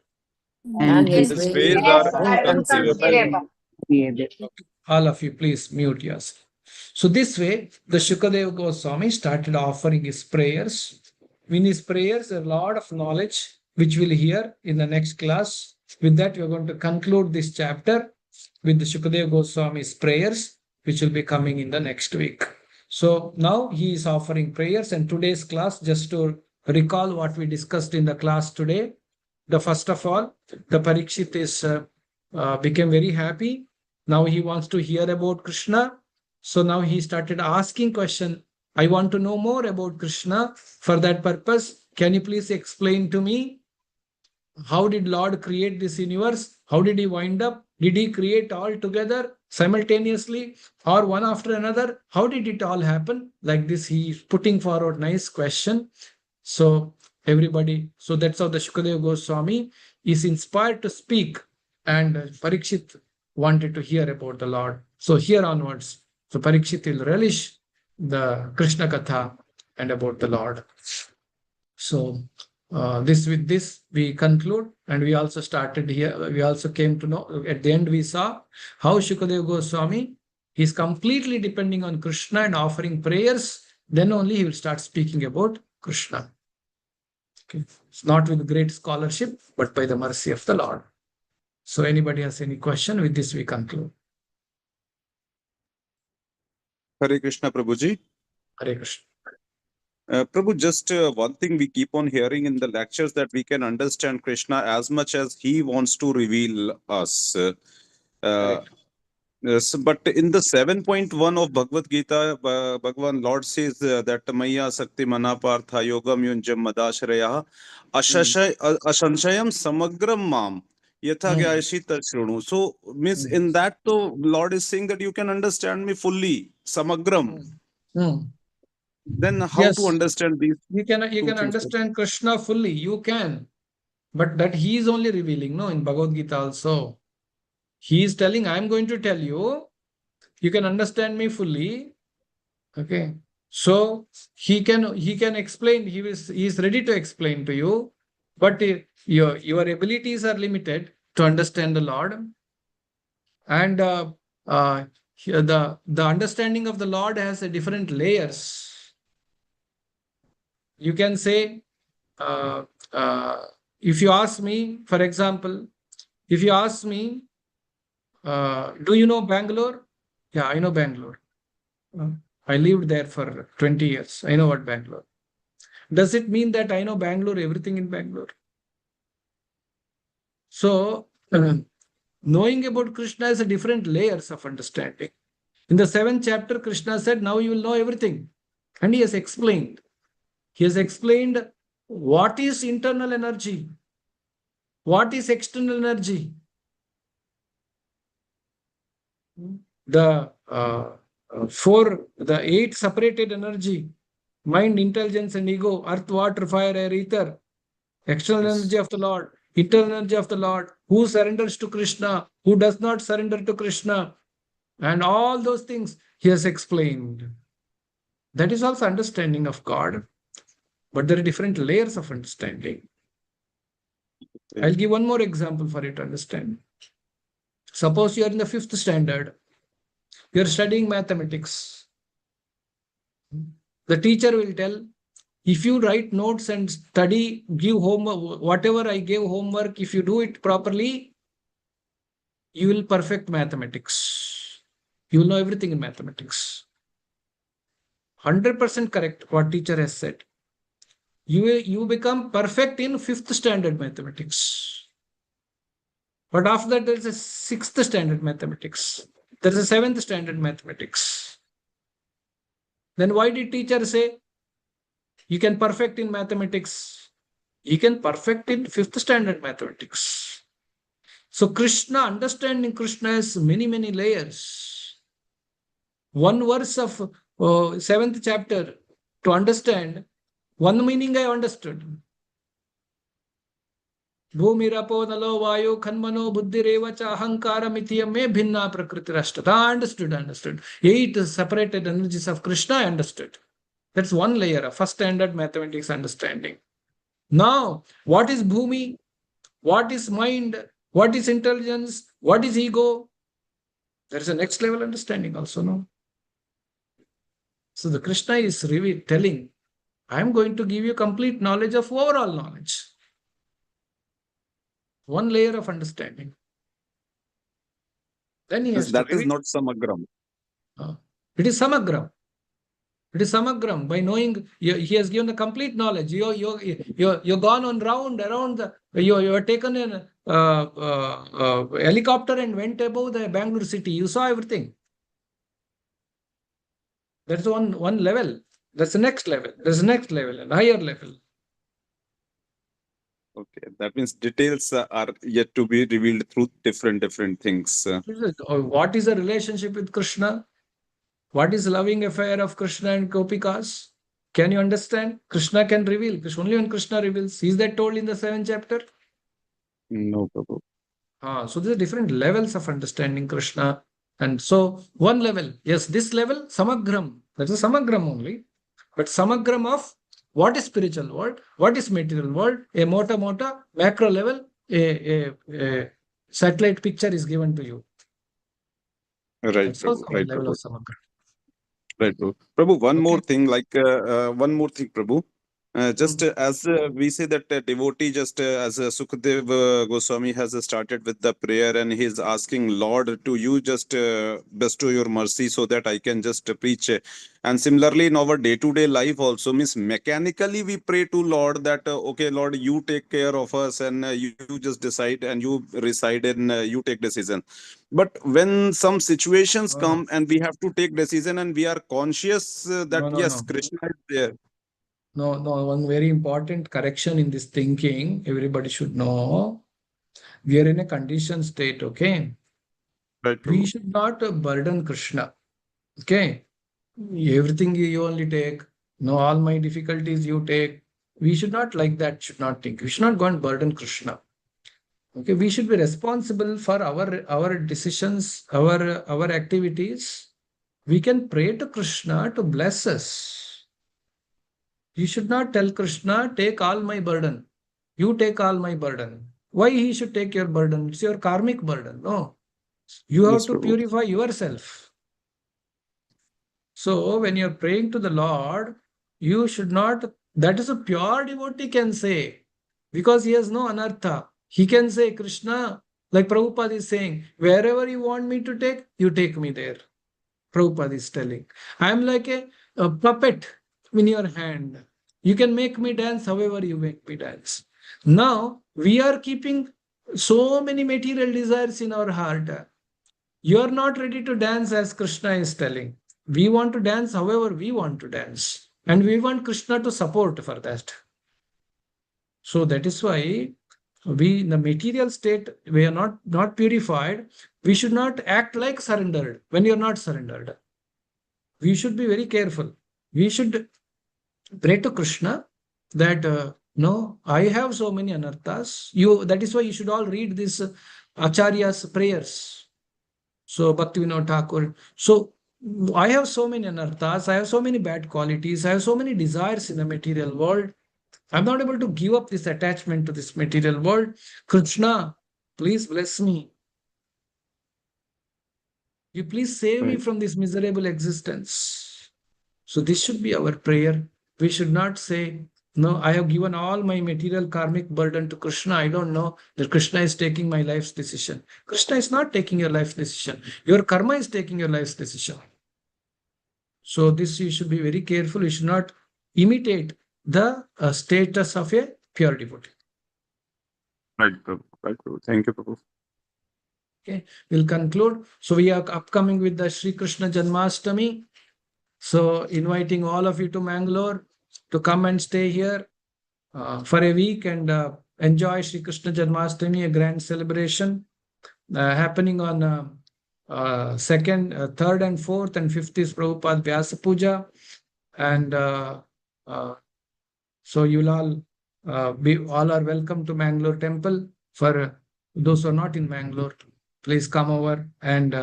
and his His His ways ways ways are are are inconceivable. inconceivable. inconceivable. All of you, please mute yourself. So this way, the Shukadeva Goswami started offering his prayers. In his prayers, a lot of knowledge, which we'll hear in the next class. With that, we're going to conclude this chapter with the Shukadeva Goswami's prayers, which will be coming in the next week. So now he is offering prayers, and today's class, just to recall what we discussed in the class today, the first of all, the Parikshit is became very happy. Now he wants to hear about Krishna. So now he started asking question. I want to know more about Krishna. For that purpose, can you please explain to me how did Lord create this universe? How did he wind up? Did he create all together simultaneously or one after another? How did it all happen? Like this, he is putting forward nice question. So everybody, so that's how the Shukadeva Goswami is inspired to speak, and Parikshit wanted to hear about the Lord. So here onwards, so Parikshit will relish the Krishna Katha and about the Lord. So this with this we conclude, and we also started here. We also came to know at the end we saw how Shukadeva Goswami is completely depending on Krishna and offering prayers. Then only he will start speaking about Krishna. Okay. It's not with great scholarship, but by the mercy of the Lord. So anybody has any question? With this we conclude. Hare Krishna, Prabhuji. Hare Krishna. Prabhu, just one thing we keep on hearing in the lectures, that we can understand Krishna as much as he wants to reveal us. Correct. Yes, but in the 7.1 of Bhagavad Gita, Bhagavan Lord says that Maya Sakti Manapartha Yogam Yunjam Madashraya Ashanshayam Samagram Mam Yatha Gyayashi Tashrunu. So, means in that, though, Lord is saying that you can understand me fully, Samagram. Then how to Yes, understand these you two can things? understand Krishna fully. You can, but that he is only revealing. No, in Bhagavad Gita also, he is telling, I am going to tell you. You can understand me fully. Okay. So he can explain. He is ready to explain to you, but your abilities are limited to understand the Lord, and here the understanding of the Lord has a different layers. You can say, uh, if you ask me, for example, if you ask me, do you know Bangalore? Yeah, I know Bangalore. I lived there for 20 years. I know what Bangalore. Does it mean that I know Bangalore, everything in Bangalore? So, knowing about Krishna is a different layers of understanding. In the 7th chapter, Krishna said, now you will know everything. And he has explained. He has explained what is internal energy, what is external energy. The the 8 separated energy, mind, intelligence, and ego, earth, water, fire, air, ether, external energy of the Lord, internal energy of the Lord, who surrenders to Krishna, who does not surrender to Krishna, and all those things he has explained. That is also understanding of God, but there are different layers of understanding. I'll give one more example for you to understand. Suppose you are in the 5th standard, you are studying mathematics. The teacher will tell, if you write notes and study, give homework, whatever I gave homework, if you do it properly, you will perfect mathematics. You will know everything in mathematics. 100% correct what teacher has said. You become perfect in 5th standard mathematics. But after that, there is a 6th standard mathematics. There is a 7th standard mathematics. Then why did teacher say you can perfect in mathematics? You can perfect in 5th standard mathematics. So Krishna, understanding Krishna has many, many layers. One verse of 7th chapter, to understand, one meaning I understood. Bhumirapo nalo vayu khanmano buddhirevacha ahankaram ityam me bhinna prakriti rashtata. Understood. 8 separated energies of Krishna, I understood. That's one layer of first standard mathematics understanding. Now, what is Bhumi? What is mind? What is intelligence? What is ego? There is a next level understanding also, no? So the Krishna is really telling, I am going to give you complete knowledge of overall knowledge. One layer of understanding. Then he has to That is reveal. not samagram. It is samagram. It is samagram. By knowing, he has given the complete knowledge. You've gone on around the. You have taken a helicopter and went above the Bangalore city. You saw everything. That's one level. That's the next level. There's the next level, and higher level. Okay, that means details are yet to be revealed through different things. What is the relationship with Krishna? What is loving affair of Krishna and Gopikas? Can you understand? Krishna can reveal. Only when Krishna reveals. Is that told in the 7th chapter? No, Prabhu. So there are different levels of understanding Krishna. And so one level, yes, this level, samagram. That's a samagram only. But samagram of what is spiritual world, what is material world, a mota, macro level, a satellite picture is given to you. Right, That's also Prabhu. one Right, level Prabhu. of samagram. Right, Prabhu. Prabhu, one Okay. more thing, one more thing, Prabhu. Just as we say that devotee, just as Sukhdev Goswami has started with the prayer and he is asking Lord to you just bestow your mercy so that I can just preach. And similarly, in our day-to-day life also means mechanically we pray to Lord that okay, Lord, you take care of us and you just decide and you reside and you take decision. But when some situations No, no, come and we have to take decision and we are conscious that yes, no. Krishna is there. No, one very important correction in this thinking, everybody should know. We are in a conditioned state, okay? Right, We Prabhu. should not burden Krishna, okay? Everything you only take, no, all my difficulties you take. We should not like that, should not think. We should not go and burden Krishna. Okay, we should be responsible for our decisions, our activities. We can pray to Krishna to bless us. You should not tell Krishna, take all my burden. You take all my burden. Why he should take your burden? It's your karmic burden. No. You have Yes, to Prabhu. purify yourself. So when you're praying to the Lord, you should not, that is a pure devotee can say, because he has no anartha. He can say, Krishna, like Prabhupada is saying, wherever you want me to take, you take me there. Prabhupada is telling. I am like a puppet in your hand. You can make me dance however you make me dance. Now, we are keeping so many material desires in our heart. You are not ready to dance as Krishna is telling. We want to dance however we want to dance. And we want Krishna to support for that. So that is why we in the material state, we are not purified. We should not act like surrendered when you're not surrendered. We should be very careful. We should pray to Krishna that no, I have so many anarthas. That is why you should all read this Acharya's prayers. So Bhaktivinoda Thakur. So I have so many anarthas. I have so many bad qualities. I have so many desires in the material world. I'm not able to give up this attachment to this material world. Krishna, please bless me. You please save me Right. from this miserable existence. So this should be our prayer. We should not say, no, I have given all my material karmic burden to Krishna. I don't know that Krishna is taking my life's decision. Krishna is not taking your life's decision. Your karma is taking your life's decision. So this you should be very careful. You should not imitate the status of a pure devotee. Right, Prabhu. Right, Prabhu. Thank you, Prabhu. Okay, we'll conclude. So we are upcoming with the Sri Krishna Janmashtami. So inviting all of you to Mangalore to come and stay here for a week and enjoy Sri Krishna Janmashtami, a grand celebration happening on 2nd, 3rd and 4th and 5th is Prabhupada Vyasa Puja. And so you'll all all are welcome to Mangalore temple. For those who are not in Mangalore, please come over and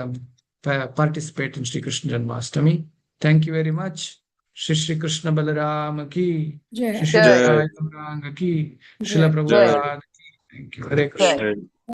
participate in Sri Krishna Janmashtami. Thank you very much. Shri Krishna Balaram ki, Shri Jai. Nitai Gauranga ki, Srila Jai. Prabhupada ki. Thank you. Hare Krishna. Jai.